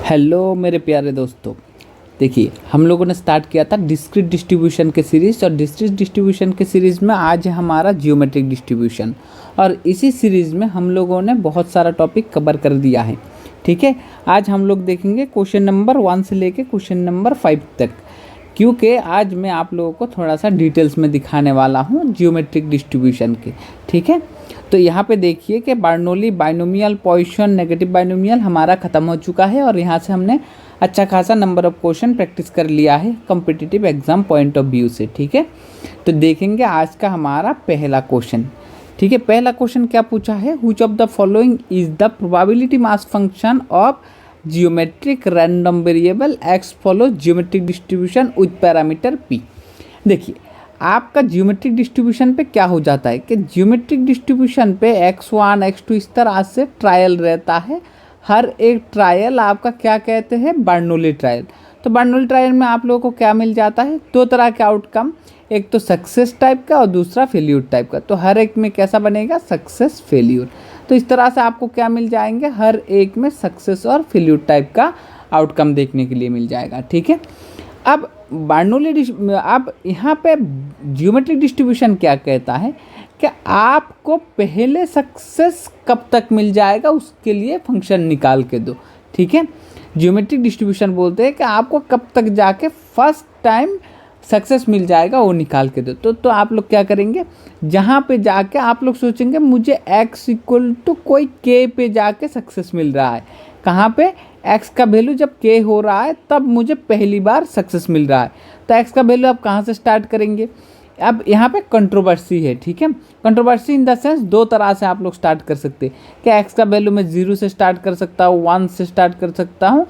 Hello मेरे प्यारे दोस्तों। देखिए, हम लोगों ने स्टार्ट किया था डिस्क्रीट डिस्ट्रीब्यूशन के सीरीज़, और डिस्क्रीट डिस्ट्रीब्यूशन के सीरीज़ में आज है हमारा जियोमेट्रिक डिस्ट्रीब्यूशन। और इसी सीरीज़ में हम लोगों ने बहुत सारा टॉपिक कवर कर दिया है। ठीक है, आज हम लोग देखेंगे क्वेश्चन नंबर 1 से लेके क्वेश्चन नंबर 5 तक, क्योंकि आज मैं आप लोगों को थोड़ा सा डिटेल्स में दिखाने वाला हूँ जियोमेट्रिक डिस्ट्रीब्यूशन के। ठीक है, तो यहाँ पे देखिए कि Bernoulli binomial, Poisson, negative binomial हमारा ख़त्म हो चुका है, और यहाँ से हमने अच्छा खासा नंबर ऑफ क्वेश्चन प्रैक्टिस कर लिया है competitive exam point of view से। ठीक है, तो देखेंगे आज का हमारा पहला क्वेश्चन। ठीक है, पहला क्वेश्चन क्या पूछा है, which of the following is the probability mass function of geometric random variable x follow geometric distribution with parameter P. देखिए, आपका जियोमेट्रिक डिस्ट्रीब्यूशन पे क्या हो जाता है कि जियोमेट्रिक डिस्ट्रीब्यूशन पे x1 x2 इस तरह से ट्रायल रहता है। हर एक ट्रायल आपका क्या कहते हैं, बर्नौली ट्रायल। तो बर्नौली ट्रायल में आप लोगों को क्या मिल जाता है, दो तरह के आउटकम, एक तो सक्सेस टाइप का और दूसरा फेल्यूर टाइप का। तो हर एक में कैसा बनेगा, सक्सेस फेल्यूर। तो इस तरह से आपको क्या मिल जाएंगे, हर एक में सक्सेस और फेल्यूर टाइप का आउटकम देखने के लिए मिल जाएगा। ठीक है, अब बर्नौली अब यहाँ पे जियोमेट्रिक डिस्ट्रीब्यूशन क्या कहता है कि आपको पहले सक्सेस कब तक मिल जाएगा उसके लिए फंक्शन निकाल के दो। ठीक है, जियोमेट्रिक डिस्ट्रीब्यूशन बोलते हैं कि आपको कब तक जाके फर्स्ट टाइम सक्सेस मिल जाएगा वो निकाल के दो। तो आप लोग क्या करेंगे, जहाँ पे जाके आप लोग सोचेंगे मुझे x इक्वल टू कोई k पे जाके सक्सेस मिल रहा है। कहाँ पे, x का वैल्यू जब k हो रहा है तब मुझे पहली बार सक्सेस मिल रहा है। तो x का वैल्यू आप कहाँ से स्टार्ट करेंगे। अब यहाँ पे कंट्रोवर्सी है। ठीक है, कंट्रोवर्सी इन द सेंस दो तरह से आप लोग स्टार्ट कर सकते हैं कि x का वैल्यू मैं 0 से स्टार्ट कर सकता हूँ, 1 से स्टार्ट कर सकता हूँ।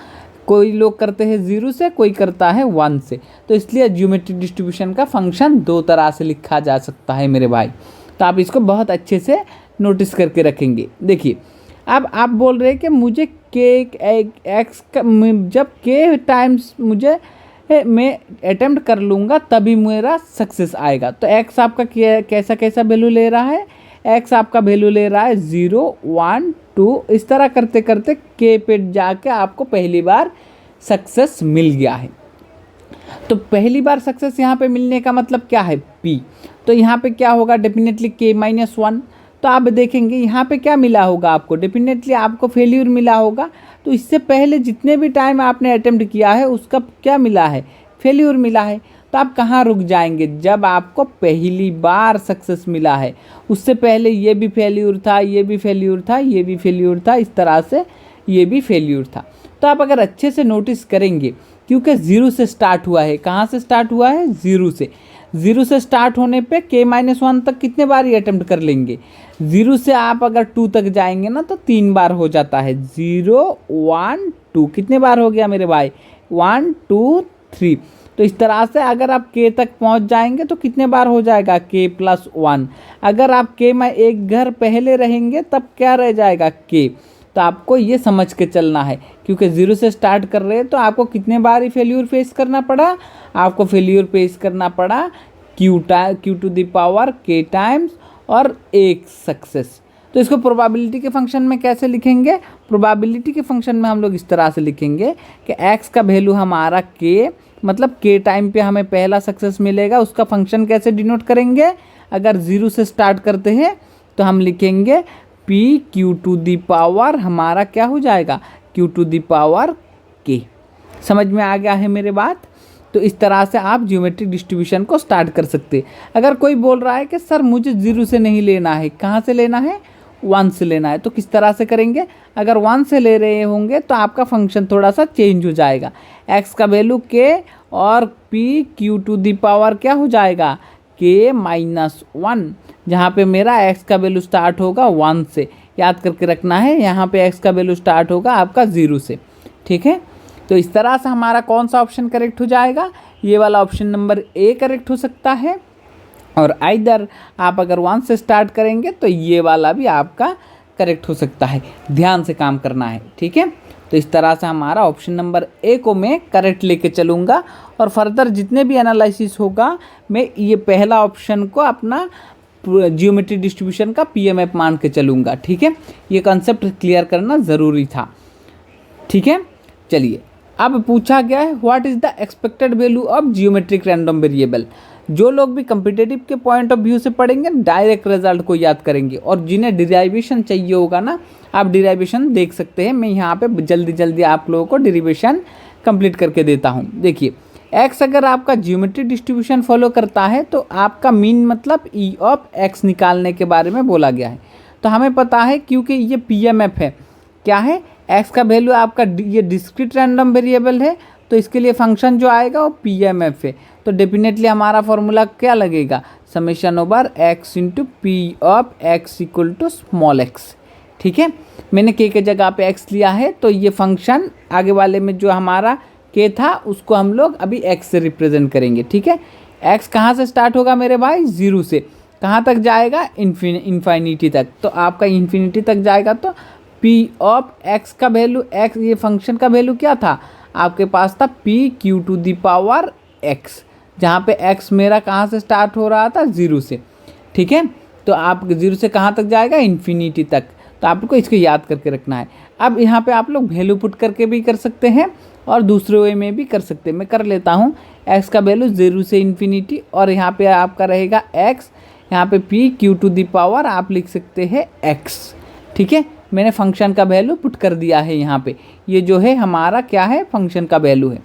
कोई लोग करते हैं 0 से, कोई करता है 1 से। तो इसलिए जियोमेट्रिक डिस्ट्रीब्यूशन का फंक्शन दो तरह से लिखा जा सकता है मेरे भाई। तो आप इसको बहुत अच्छे से नोटिस करके रखेंगे। देखिए, अब आप बोल रहे हैं कि मुझे एक्स का जब k टाइम्स मुझे मैं अटेम्प्ट कर लूँगा तभी मेरा सक्सेस आएगा। तो x आपका कैसा कैसा वैल्यू ले रहा है, x आपका वैल्यू ले रहा है 0 1 2, इस तरह करते करते k पे जाके आपको पहली बार सक्सेस मिल गया है। तो पहली बार सक्सेस यहाँ पे मिलने का मतलब क्या है, p। तो यहाँ पे क्या होगा, डेफिनेटली k-1। तो आप देखेंगे यहाँ पे क्या मिला होगा आपको, डेफिनेटली आपको फेल्यूर मिला होगा। तो इससे पहले जितने भी टाइम आपने अटेम्प्ट किया है उसका क्या मिला है, फेल्यूर मिला है। तो आप कहाँ रुक जाएंगे, जब आपको पहली बार सक्सेस मिला है। उससे पहले ये भी फेल्यूर था, ये भी फेल्यूर था, ये भी फेल्यूर था, इस तरह से ये भी फेल्यूर था। तो आप अगर अच्छे से नोटिस करेंगे, क्योंकि 0 से स्टार्ट हुआ है, कहाँ से स्टार्ट हुआ है, 0 से। 0 से स्टार्ट होने पे k-1 तक कितने बार ही अटेम्प्ट कर लेंगे। 0 से आप अगर 2 तक जाएंगे ना तो 3 बार हो जाता है। 0 1 2 कितने बार हो गया मेरे भाई, 1 2 3। तो इस तरह से अगर आप k तक पहुंच जाएंगे तो कितने बार हो जाएगा, k+1। अगर आप k में एक घर पहले रहेंगे तब क्या रह जाएगा, k। तो आपको ये समझ के चलना है, क्योंकि 0 से स्टार्ट कर रहे हैं तो आपको कितने बार ही फेल्यूर फेस करना पड़ा, आपको फेल्यूर फेस करना पड़ा q to the power k times और एक सक्सेस। तो इसको प्रोबेबिलिटी के फंक्शन में कैसे लिखेंगे, प्रोबेबिलिटी के फंक्शन में हम लोग इस तरह से लिखेंगे कि x का वैल्यू हमारा k, मतलब k टाइम पे हमें पहला सक्सेस मिलेगा। उसका फंक्शन कैसे डिनोट करेंगे, अगर 0 से स्टार्ट करते हैं तो हम लिखेंगे p q to the power हमारा क्या हो जाएगा, q to the power k। समझ में आ गया है मेरे बात। तो इस तरह से आप जियोमेट्रिक डिस्ट्रीब्यूशन को स्टार्ट कर सकते हैं। अगर कोई बोल रहा है कि सर मुझे 0 से नहीं लेना है, कहाँ से लेना है, 1 से लेना है, तो किस तरह से करेंगे। अगर 1 से ले रहे होंगे तो आपका फंक्शन थोड़ा सा चेंज हो जाएगा। x का वैल्यू k और p q to the power क्या हो जाएगा, k-1, जहाँ पे मेरा x का वैल्यू स्टार्ट होगा 1 से। याद करके रखना है, यहाँ पे x का वैल्यू स्टार्ट होगा आपका 0 से। ठीक है, तो इस तरह से हमारा कौन सा ऑप्शन करेक्ट हो जाएगा, ये वाला ऑप्शन नंबर ए करेक्ट हो सकता है। और आइदर आप अगर 1 से स्टार्ट करेंगे तो ये वाला भी आपका करेक्ट हो सकता है। ध्यान से काम करना है। ठीक है, तो इस तरह से हमारा ऑप्शन नंबर ए को मैं करेक्ट लेके चलूँगा, और फर्दर जितने भी एनालिसिस होगा मैं ये पहला ऑप्शन को अपना जियोमेट्रिक डिस्ट्रीब्यूशन का PMF मान के चलूँगा। ठीक है, ये कॉन्सेप्ट क्लियर करना ज़रूरी था। ठीक है, चलिए अब पूछा गया है what is the expected value of geometric random variable. जो लोग भी कम्पिटेटिव के पॉइंट ऑफ व्यू से पढ़ेंगे डायरेक्ट रिजल्ट को याद करेंगे, और जिन्हें डिराइवेशन चाहिए होगा ना, आप डिराइवेशन देख सकते हैं। मैं यहाँ पे जल्दी जल्दी आप लोगों को डिराइवेशन कंप्लीट करके देता हूँ। देखिए एक्स अगर आपका जियोमेट्रिक डिस्ट्रीब्यूशन फॉलो करता है तो आपका मीन मतलब ई ऑफ एक्स निकालने के बारे में बोला गया है। तो हमें पता है क्योंकि ये पीएमएफ है, क्या है, एक्स का वैल्यू आपका ये डिस्क्रीट रैंडम वेरिएबल है, तो इसके लिए फंक्शन जो आएगा वो पीएमएफ है। तो डेफिनेटली हमारा फॉर्मूला क्या लगेगा, summation over x into P of x equal to small x. ठीक है, मैंने के जगह पे एक्स लिया है, तो ये फंक्शन आगे वाले में जो हमारा के था उसको हम लोग अभी एक्स से रिप्रेजेंट करेंगे। ठीक है, एक्स कहाँ से स्टार्ट होगा मेरे भाई, ज़ीरो से, कहाँ तक जाएगा, इन्फिनिटी तक। तो आपका इन्फिनिटी तक जाएगा तो पी ऑफ एक्स का वैल्यू, एक्स ये फंक्शन का वैल्यू क्या था आपके पास था p q to the power x, जहाँ पे एक्स मेरा कहाँ से स्टार्ट हो रहा था, ज़ीरो से। ठीक है, तो आप ज़ीरो से कहाँ तक जाएगा, इन्फिनिटी तक। तो आपको इसको याद करके रखना है। अब यहाँ पे आप लोग वैल्यू पुट करके भी कर सकते हैं और दूसरे वे में भी कर सकते हैं। मैं कर लेता हूँ, एक्स का वैल्यू ज़ीरो से इन्फिनिटी, और यहाँ पे आपका रहेगा एक्स, यहाँ पे p q to the power आप लिख सकते हैं एक्स। ठीक है, मैंने फंक्शन का वैल्यू पुट कर दिया है यहाँ पे, ये जो है हमारा क्या है, फंक्शन का वैल्यू है।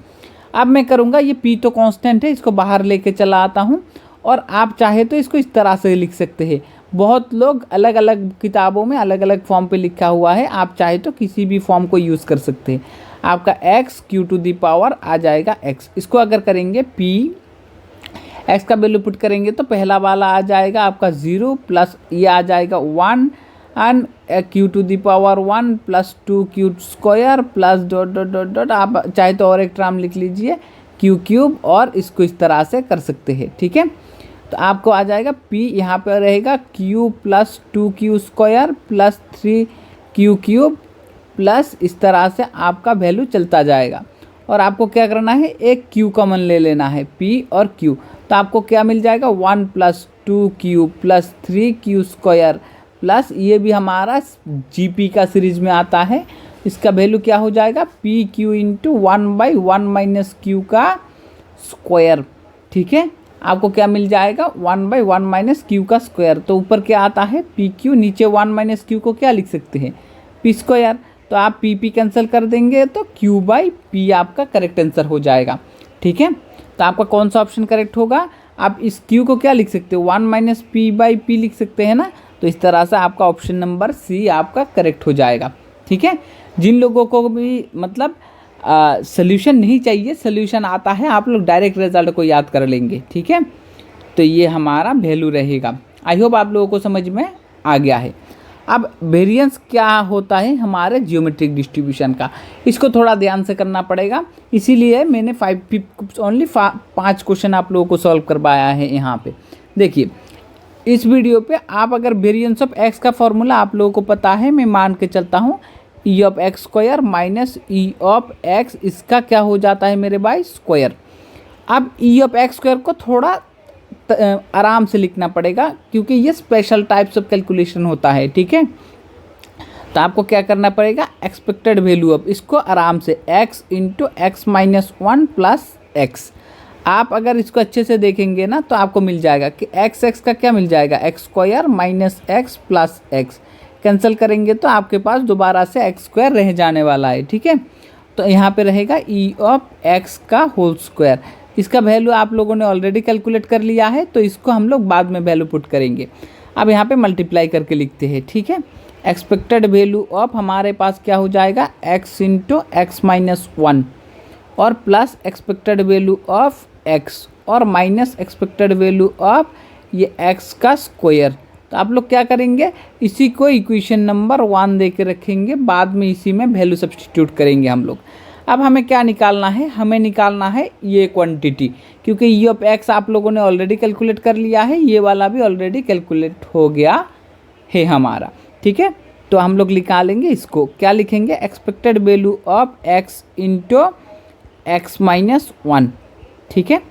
अब मैं करूँगा, ये पी तो कांस्टेंट है, इसको बाहर लेके चला आता हूँ, और आप चाहे तो इसको इस तरह से लिख सकते हैं। बहुत लोग अलग अलग किताबों में अलग अलग फॉर्म पे लिखा हुआ है, आप चाहे तो किसी भी फॉर्म को यूज़ कर सकते हैं। आपका x Q to the power आ जाएगा एक्स। इसको अगर करेंगे पी एक्स का वैल्यू पुट करेंगे तो पहला वाला आ जाएगा आपका 0 प्लस ये आ जाएगा 1 and q to the power 1 plus 2 q square plus dot dot dot dot, आप चाहे तो और एक टर्म लिख लीजिए क्यू क्यूब, और इसको इस तरह से कर सकते हैं। ठीक है, तो आपको आ जाएगा पी, यहाँ पर रहेगा Q plus 2 q square plus 3 Q cube plus, इस तरह से आपका वैल्यू चलता जाएगा। और आपको क्या करना है, एक क्यू कॉमन ले लेना है, पी और क्यू, तो आपको क्या मिल जाएगा 1 plus 2 Q plus 3 Q square plus ये भी हमारा जीपी का सीरीज में आता है, इसका वैल्यू क्या हो जाएगा P Q into 1/1 minus Q का स्क्वायर। ठीक है, आपको क्या मिल जाएगा 1/1 माइनस क्यू का स्क्वायर। तो ऊपर क्या आता है पी क्यू, नीचे 1 माइनस क्यू को क्या लिख सकते हैं पी स्क्वायर, तो आप पी पी कैंसिल कर देंगे तो क्यू बाई पी आपका करेक्ट आंसर हो जाएगा। ठीक है, तो आपका कौन सा ऑप्शन करेक्ट होगा, आप इस क्यू को क्या लिख सकते हो 1 माइनस पी बाई पी लिख सकते हैं ना, तो इस तरह से आपका ऑप्शन नंबर सी आपका करेक्ट हो जाएगा। ठीक है, जिन लोगों को भी मतलब सोल्यूशन नहीं चाहिए, सोल्यूशन आता है, आप लोग डायरेक्ट रिजल्ट को याद कर लेंगे। ठीक है, तो ये हमारा वैल्यू रहेगा। आई होप आप लोगों को समझ में आ गया है। अब वेरिएंस क्या होता है हमारे जियोमेट्रिक डिस्ट्रीब्यूशन का, इसको थोड़ा ध्यान से करना पड़ेगा, इसीलिए मैंने 5 क्वेश्चन आप लोगों को सॉल्व करवाया है यहाँ पे। देखिए इस वीडियो पे आप अगर वेरिएंस ऑफ एक्स का फॉर्मूला आप लोगों को पता है, मैं मान के चलता हूँ ई of x square minus E of x, इसका क्या हो जाता है मेरे भाई स्क्वायर। अब ई ऑफ एक्स स्क्वायर को थोड़ा आराम से लिखना पड़ेगा क्योंकि ये स्पेशल टाइप्स ऑफ कैलकुलेशन होता है। ठीक है, तो आपको क्या करना पड़ेगा, एक्सपेक्टेड वैल्यू ऑफ, इसको आराम से x into x minus 1 plus x, आप अगर इसको अच्छे से देखेंगे ना तो आपको मिल जाएगा कि x का क्या मिल जाएगा x square minus x plus x, cancel करेंगे तो आपके पास दोबारा से एक्स स्क्वायर रह जाने वाला है। ठीक है, तो यहाँ पे रहेगा ई ऑफ एक्स का होल स्क्वायर, इसका वैल्यू आप लोगों ने ऑलरेडी कैलकुलेट कर लिया है, तो इसको हम लोग बाद में वैल्यू पुट करेंगे। अब यहाँ पे मल्टीप्लाई करके लिखते हैं। ठीक है, एक्सपेक्टेड वैल्यू ऑफ हमारे पास क्या हो जाएगा x इंटू एक्स माइनस 1 और plus expected value of x और माइनस एक्सपेक्टेड वैल्यू ऑफ ये x का स्क्वायर। तो आप लोग क्या करेंगे, इसी को इक्वेशन नंबर 1 दे के रखेंगे, बाद में इसी में वैल्यू सब्स्टिट्यूट करेंगे हम लोग। अब हमें क्या निकालना है, हमें निकालना है ये क्वांटिटी, क्योंकि ई ऑफ एक्स आप लोगों ने ऑलरेडी कैलकुलेट कर लिया है, ये वाला भी ऑलरेडी कैलकुलेट हो गया है हमारा। ठीक है, तो हम लोग निकालेंगे इसको, क्या लिखेंगे expected value of x into x minus 1। ठीक है,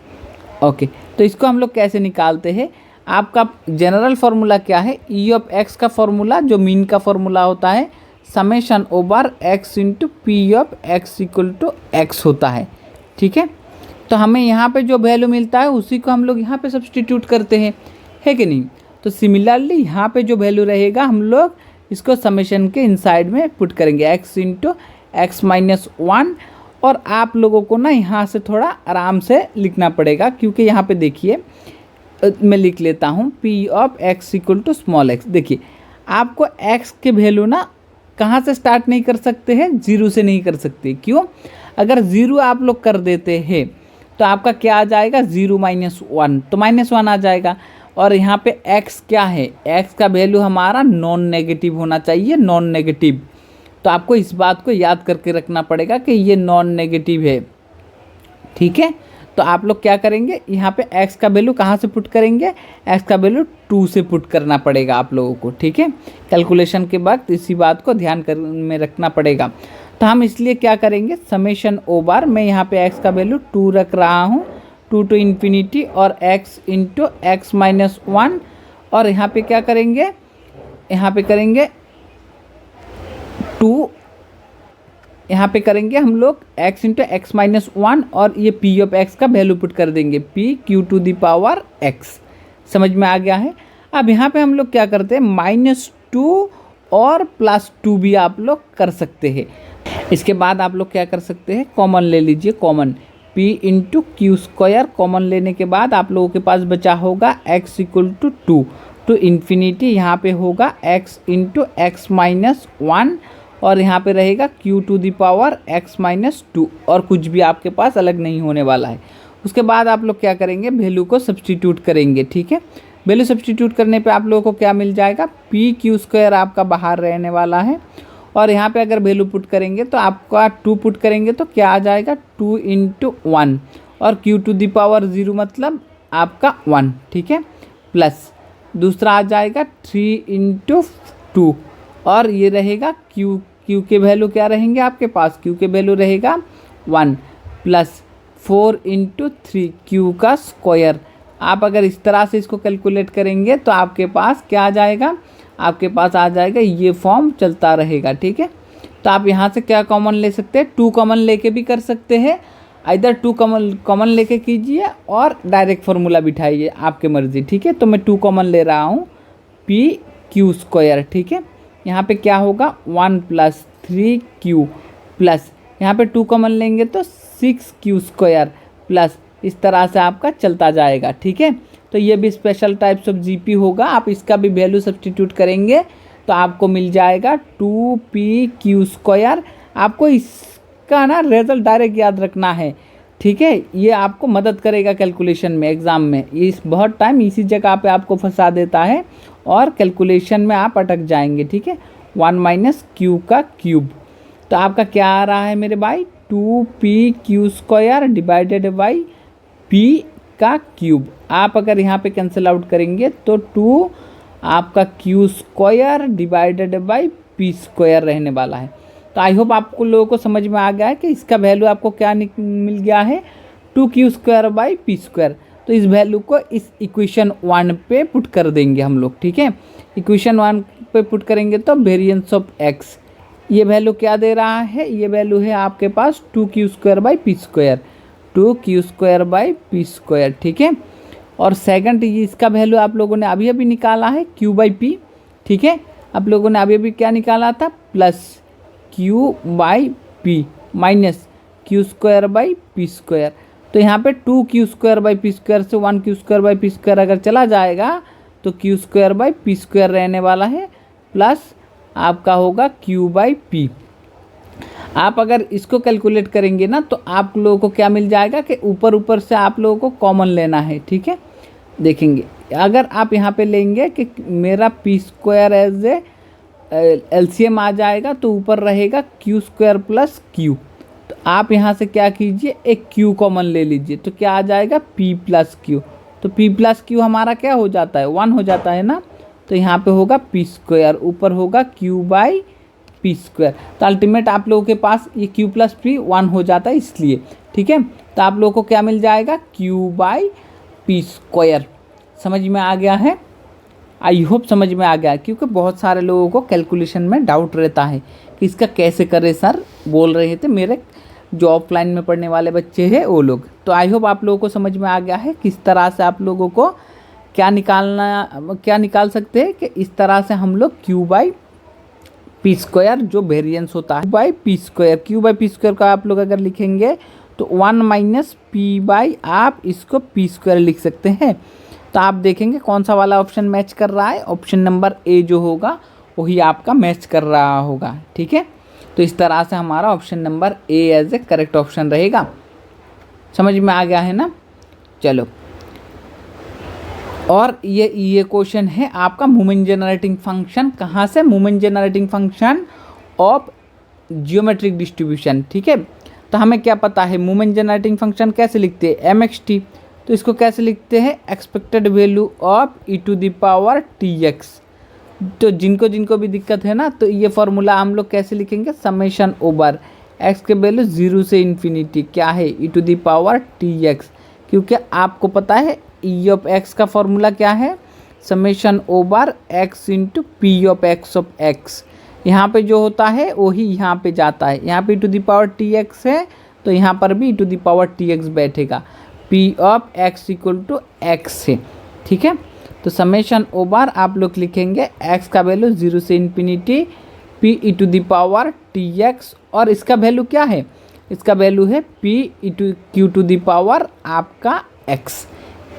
ओके, तो इसको हम लोग कैसे निकालते हैं, आपका जनरल फार्मूला क्या है, ई ऑफ एक्स का फॉर्मूला जो मीन का फॉर्मूला होता है summation over x into P of x equal to x होता है, ठीक है। तो हमें यहाँ पे जो वैल्यू मिलता है उसी को हम लोग यहाँ पे सब्सटीट्यूट करते हैं, है कि नहीं। तो सिमिलरली यहाँ पे जो वैल्यू रहेगा हम लोग इसको समेशन के इनसाइड में पुट करेंगे, एक्स इंटू एक्स माइनस 1। और आप लोगों को ना यहाँ से थोड़ा आराम से लिखना पड़ेगा, क्योंकि यहाँ पे देखिए मैं लिख लेता हूँ p of x equal to small x. देखिए आपको एक्स के वैल्यू ना कहाँ से स्टार्ट नहीं कर सकते हैं, जीरो से नहीं कर सकते। क्यों? अगर ज़ीरो आप लोग कर देते हैं तो आपका क्या आ जाएगा, ज़ीरो माइनस 1, तो -1 आ जाएगा। और यहाँ पे x क्या है, x का वैल्यू हमारा नॉन नेगेटिव होना चाहिए, नॉन नेगेटिव। तो आपको इस बात को याद करके रखना पड़ेगा कि ये नॉन नेगेटिव है, ठीक है। तो आप लोग क्या करेंगे, यहाँ पे x का वैल्यू कहाँ से पुट करेंगे, x का वैल्यू 2 से पुट करना पड़ेगा आप लोगों को, ठीक है। कैलकुलेशन के वक्त इसी बात को ध्यान में रखना पड़ेगा। तो हम इसलिए क्या करेंगे, समेशन ओ बार, मैं यहाँ पे x का वैल्यू 2 रख रहा हूँ, 2 टू इन्फिनिटी और x इंटू एक्स माइनस 1। और यहाँ पे क्या करेंगे, यहाँ पे करेंगे 2, यहाँ पे करेंगे हम लोग x इंटू एक्स माइनस 1 और ये p ऑफ x का वैल्यू पुट कर देंगे p q to the power x। समझ में आ गया है। अब यहाँ पे हम लोग क्या करते हैं, -2 और +2 भी आप लोग कर सकते हैं। इसके बाद आप लोग क्या कर सकते हैं, कॉमन ले लीजिए, common p into Q square. Common लेने के बाद आप लोगों के पास बचा होगा x equal to 2 to infinity, यहाँ पे होगा x इंटू एक्स माइनस 1 और यहाँ पे रहेगा q to the power x minus 2 और कुछ भी आपके पास अलग नहीं होने वाला है। उसके बाद आप लोग क्या करेंगे, वैल्यू को सब्सटीट्यूट करेंगे, ठीक है। वैल्यू सब्सटीट्यूट करने पे आप लोगों को क्या मिल जाएगा, पी क्यू स्क्वायर आपका बाहर रहने वाला है। और यहाँ पे अगर वैल्यू पुट करेंगे तो आपका 2 पुट करेंगे तो क्या आ जाएगा, 2 इंटू 1 और q टू दी पावर 0 मतलब आपका 1, ठीक है। प्लस दूसरा आ जाएगा 3 इंटू 2 और ये रहेगा q के वैल्यू क्या रहेंगे आपके पास, q के वैल्यू रहेगा 1 प्लस 4 इंटू 3 q का स्क्वायर। आप अगर इस तरह से इसको कैलकुलेट करेंगे तो आपके पास क्या आ जाएगा, आपके पास आ जाएगा, ये फॉर्म चलता रहेगा, ठीक है। तो आप यहाँ से क्या कॉमन ले सकते हैं, 2 कॉमन लेके भी कर सकते हैं, इधर 2 कॉमन लेके कीजिए और डायरेक्ट फार्मूला बिठाइए, आपके मर्जी, ठीक है। तो मैं 2 कॉमन ले रहा हूँ, पी क्यू स्क्वायर, ठीक है। यहाँ पे क्या होगा 1 प्लस 3q प्लस यहाँ पे 2 कॉमन लेंगे तो 6q स्क्वायर प्लस इस तरह से आपका चलता जाएगा, ठीक है। तो ये भी स्पेशल टाइप्स ऑफ जीपी होगा। आप इसका भी वैल्यू सब्सटीट्यूट करेंगे तो आपको मिल जाएगा 2pq स्क्वायर। आपको इसका ना रिजल्ट डायरेक्ट याद रखना है, ठीक है। ये आपको मदद करेगा कैलकुलेशन में, एग्ज़ाम में। इस बहुत टाइम इसी जगह पे आपको फंसा देता है और कैलकुलेशन में आप अटक जाएंगे, ठीक है। 1 माइनस क्यू का क्यूब, तो आपका क्या आ रहा है मेरे भाई, 2pq square divided by p का क्यूब। आप अगर यहाँ पे कैंसिल आउट करेंगे तो 2 आपका q square divided by p square रहने वाला है। तो आई होप आपको लोगों को समझ में आ गया है कि इसका वैल्यू आपको क्या मिल गया है, 2q square by p square. तो इस वैल्यू को इस इक्वेशन 1 पे पुट कर देंगे हम लोग, ठीक है। इक्वेशन 1 पे पुट करेंगे तो वेरिएंस ऑफ x, ये वैल्यू क्या दे रहा है, ये वैल्यू है आपके पास 2q square by p square, 2q square by p square, ठीक है। और सेकंड इसका वैल्यू आप लोगों ने अभी अभी निकाला है q बाई p, ठीक है। आप लोगों ने अभी अभी क्या निकाला था, plus q by p minus q square by p square. तो यहाँ पे 2q square by p square से 1q square by p square अगर चला जाएगा तो q square by p square रहने वाला है, प्लस आपका होगा q बाई p। आप अगर इसको कैलकुलेट करेंगे ना तो आप लोगों को क्या मिल जाएगा कि ऊपर ऊपर से आप लोगों को कॉमन लेना है, ठीक है। देखेंगे अगर आप यहाँ पे लेंगे कि मेरा p square as a LCM आ जाएगा तो ऊपर रहेगा q स्क्वायर प्लस q। तो आप यहाँ से क्या कीजिए, एक q कॉमन ले लीजिए तो क्या आ जाएगा p प्लस q। तो p प्लस q हमारा क्या हो जाता है, 1 हो जाता है ना। तो यहाँ पे होगा p स्क्वायर, ऊपर होगा q बाई p स्क्वायर। तो अल्टीमेट आप लोगों के पास ये q प्लस p 1 हो जाता है इसलिए, ठीक है। तो आप लोगों को क्या मिल जाएगा, q बाई p स्क्वायर। समझ में आ गया है, आई होप समझ में आ गया, क्योंकि बहुत सारे लोगों को कैलकुलेशन में डाउट रहता है कि इसका कैसे करें सर, बोल रहे थे मेरे जो ऑफलाइन में पढ़ने वाले बच्चे हैं वो लोग। तो आई होप आप लोगों को समझ में आ गया है किस तरह से आप लोगों को क्या निकाल सकते हैं कि इस तरह से हम लोग क्यू बाई पी स्क्वायर जो वेरिएंस होता है by P square, Q by P square का आप लोग अगर लिखेंगे तो 1 माइनस पी बाई आप इसको पी स्क्वायर लिख सकते हैं। तो आप देखेंगे कौन सा वाला ऑप्शन मैच कर रहा है, ऑप्शन नंबर ए जो होगा वही आपका मैच कर रहा होगा। ठीक है, तो इस तरह से हमारा option number A as a correct option रहेगा। समझ में आ गया है ना। चलो, और ये क्वेश्चन है आपका मोमेंट जनरेटिंग फंक्शन, कहाँ से, moment generating function of geometric distribution. ठीक है, तो हमें क्या पता है मोमेंट जनरेटिंग फंक्शन कैसे लिखते हैं, एम एक्स टी। तो इसको कैसे लिखते हैं, expected value of e to the power t x. तो जिनको भी दिक्कत है ना, तो ये फॉर्मूला हम लोग कैसे लिखेंगे, समेशन ओवर एक्स के वैल्यू 0 से इन्फिनिटी क्या है, e to the power t x. क्योंकि आपको पता है ई ऑफ एक्स का फॉर्मूला क्या है, summation over x into P of x. यहाँ पे जो होता है वही यहाँ पे जाता है, यहाँ पे e to the power t x है तो यहाँ पर भी e to the power t x बैठेगा, P of x equal to x है। ठीक है, तो समेशन ओवर आप लोग लिखेंगे एक्स का वैल्यू 0 से infinity p e to the power t x, और इसका वैल्यू क्या है, इसका वैल्यू है p e to q to the power आपका एक्स।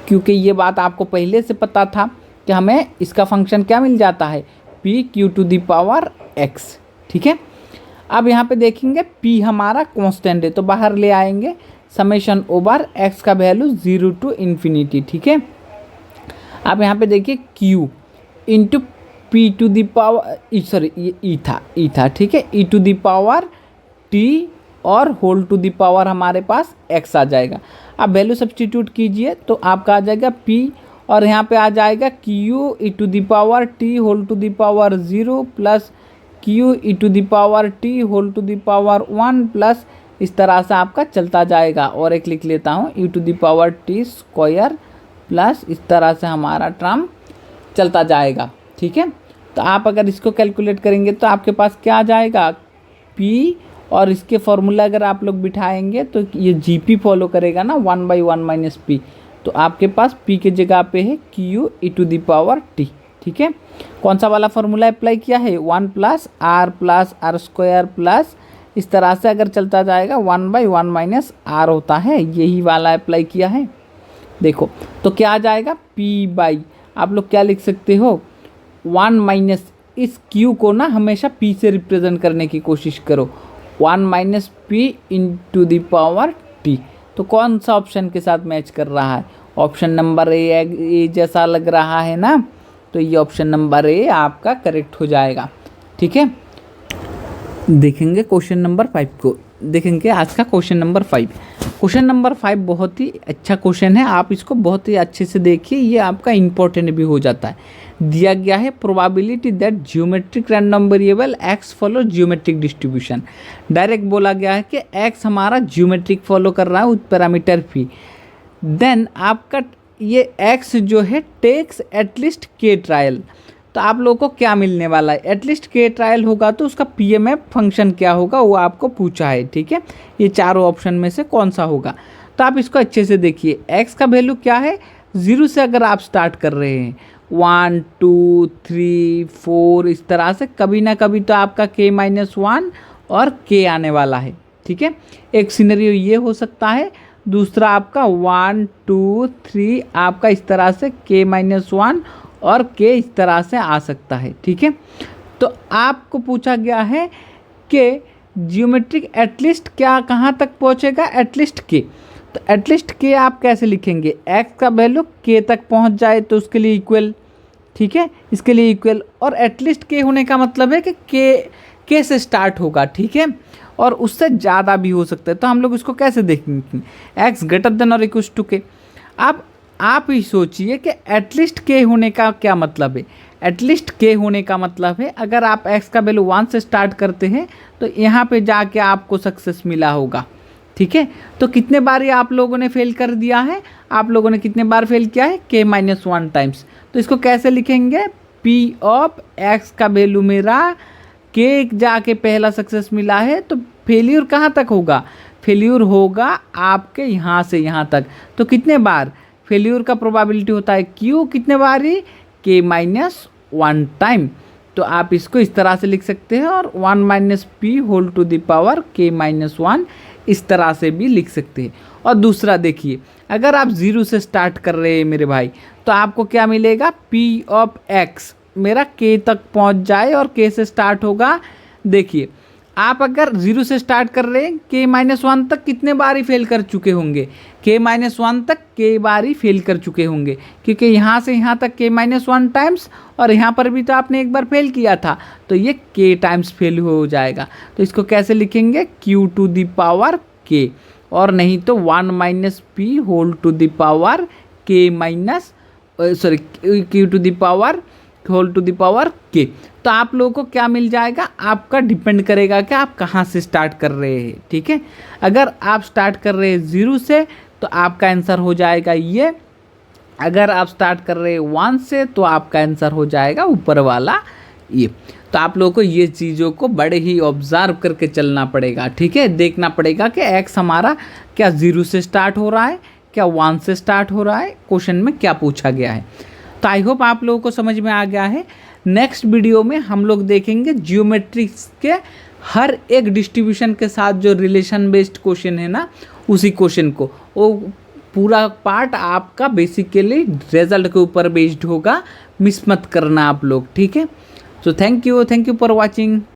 क्योंकि ये बात आपको पहले से पता था कि हमें इसका फंक्शन क्या मिल जाता है, p q to the power x. ठीक है, अब यहाँ पे देखेंगे पी हमारा कांस्टेंट है तो बाहर ले आएंगे, समेशन ओवर एक्स का वैल्यू 0 टू इन्फिनिटी। ठीक है, अब यहाँ पे देखिए q into p to the power sorry ये ई था। ठीक है, e to the power t और होल टू द पावर हमारे पास x आ जाएगा। अब वैल्यू सब्स्टिट्यूट कीजिए तो आपका आ जाएगा p और यहाँ पे आ जाएगा q e to the power t whole to the power 0 plus q e to the power t whole to the power 1 plus इस तरह से आपका चलता जाएगा। और एक लिख लेता हूँ e to the power t square plus इस तरह से हमारा टर्म चलता जाएगा। ठीक है, तो आप अगर इसको कैलकुलेट करेंगे तो आपके पास क्या आ जाएगा, p और इसके फॉर्मूला अगर आप लोग बिठाएंगे तो ये gp फॉलो करेगा ना, 1/1 माइनस p। तो आपके पास p के जगह पे है q e to the power t। ठीक है, कौन सा वाला फॉर्मूला अप्लाई किया है, 1 प्लस r स्क्वायर प्लस इस तरह से अगर चलता जाएगा 1/1 माइनस r होता है, यही वाला अप्लाई किया है। देखो तो क्या आ जाएगा, p बाई आप लोग क्या लिख सकते हो, 1 माइनस इस q को ना हमेशा p से रिप्रेजेंट करने की कोशिश करो, 1 minus P into the power t। तो कौन सा ऑप्शन के साथ मैच कर रहा है, ऑप्शन नंबर ए जैसा लग रहा है ना, तो ये ऑप्शन नंबर ए आपका करेक्ट हो जाएगा। ठीक है, देखेंगे क्वेश्चन नंबर 5 को, देखेंगे आज का क्वेश्चन नंबर 5। क्वेश्चन नंबर 5 बहुत ही अच्छा क्वेश्चन है, आप इसको बहुत ही अच्छे से देखिए, ये आपका इंपॉर्टेंट भी हो जाता है। दिया गया है probability that geometric random variable x follow geometric distribution. Direct बोला गया है कि एक्स हमारा जियोमेट्रिक फॉलो कर रहा है उस पैरामीटर फी, देन आपका ये एक्स जो है टेक्स एटलीस्ट के ट्रायल। तो आप लोगों को क्या मिलने वाला है, एटलीस्ट के ट्रायल होगा तो उसका पीएमएफ फंक्शन क्या होगा वो आपको पूछा है। ठीक है, ये चारों ऑप्शन में से कौन सा होगा, तो आप इसको अच्छे से देखिए। एक्स का वैल्यू क्या है, 0 से अगर आप स्टार्ट कर रहे हैं 1 2 3 4 इस तरह से, कभी ना कभी तो आपका k-1 और k आने वाला है। ठीक है, एक सिनेरियो ये हो सकता है, दूसरा आपका 1 2 3 आपका इस तरह से k-1 और k इस तरह से आ सकता है। ठीक है, तो आपको पूछा गया है कि जियोमेट्रिक एटलीस्ट क्या कहाँ तक पहुँचेगा, एटलीस्ट k। तो एटलीस्ट k आप कैसे लिखेंगे, x का वैल्यू k तक पहुँच जाए तो उसके लिए इक्वल। ठीक है, इसके लिए इक्वल, और एटलीस्ट k होने का मतलब है कि k से स्टार्ट होगा। ठीक है, और उससे ज़्यादा भी हो सकता है। तो हम लोग इसको कैसे देखेंगे, x ग्रेटर देन और इक्वल टू k। अब आप ही सोचिए कि एटलीस्ट k होने का क्या मतलब है। एटलीस्ट k होने का मतलब है अगर आप x का वैल्यू 1 से स्टार्ट करते हैं तो यहाँ पे जाके आपको सक्सेस मिला होगा। ठीक है, तो कितने बार ये आप लोगों ने फेल कर दिया है, आप लोगों ने कितने बार फेल किया है, k-1 टाइम्स। तो इसको कैसे लिखेंगे, p ऑफ x का वैल्यू मेरा के जाके पहला सक्सेस मिला है तो फेल्यूर कहाँ तक होगा, फेल्यूर होगा आपके यहाँ से यहाँ तक। तो कितने बार फेल्यूर का प्रोबेबिलिटी होता है क्यू, कितने बार ही, k-1 टाइम। तो आप इसको इस तरह से लिख सकते हैं और 1 - p whole to the power k-1 इस तरह से भी लिख सकते हैं। और दूसरा देखिए, अगर आप 0 से स्टार्ट कर रहे हैं मेरे भाई, तो आपको क्या मिलेगा, p ऑफ x मेरा k तक पहुंच जाए और k से स्टार्ट होगा। देखिए आप अगर 0 से स्टार्ट कर रहे हैं, k-1 तक कितने बार ही फेल कर चुके होंगे, k-1 तक k बार ही फेल कर चुके होंगे, क्योंकि यहाँ से यहाँ तक k-1 टाइम्स और यहाँ पर भी तो आपने एक बार फेल किया था, तो ये k टाइम्स फेल हो जाएगा। तो इसको कैसे लिखेंगे, q to the power k, और नहीं तो 1 - p whole to the power q to the power whole to the power k। तो आप लोगों को क्या मिल जाएगा, आपका डिपेंड करेगा कि आप कहाँ से स्टार्ट कर रहे हैं। ठीक है, अगर आप स्टार्ट कर रहे हैं 0 से तो आपका आंसर हो जाएगा ये, अगर आप स्टार्ट कर रहे हैं 1 से तो आपका आंसर हो जाएगा ऊपर वाला ये। तो आप लोगों को ये चीज़ों को बड़े ही ऑब्जर्व करके चलना पड़ेगा। ठीक है, देखना पड़ेगा कि x हमारा क्या 0 से स्टार्ट हो रहा है, क्या 1 से स्टार्ट हो रहा है, क्वेश्चन में क्या पूछा गया है। तो आई होप आप लोगों को समझ में आ गया है। नेक्स्ट वीडियो में हम लोग देखेंगे जियोमेट्रिक्स के हर एक डिस्ट्रीब्यूशन के साथ जो रिलेशन बेस्ड क्वेश्चन है ना, उसी क्वेश्चन को, वो पूरा पार्ट आपका बेसिकली रिजल्ट के ऊपर बेस्ड होगा, मिस मत करना आप लोग। ठीक है, so thank you for watching.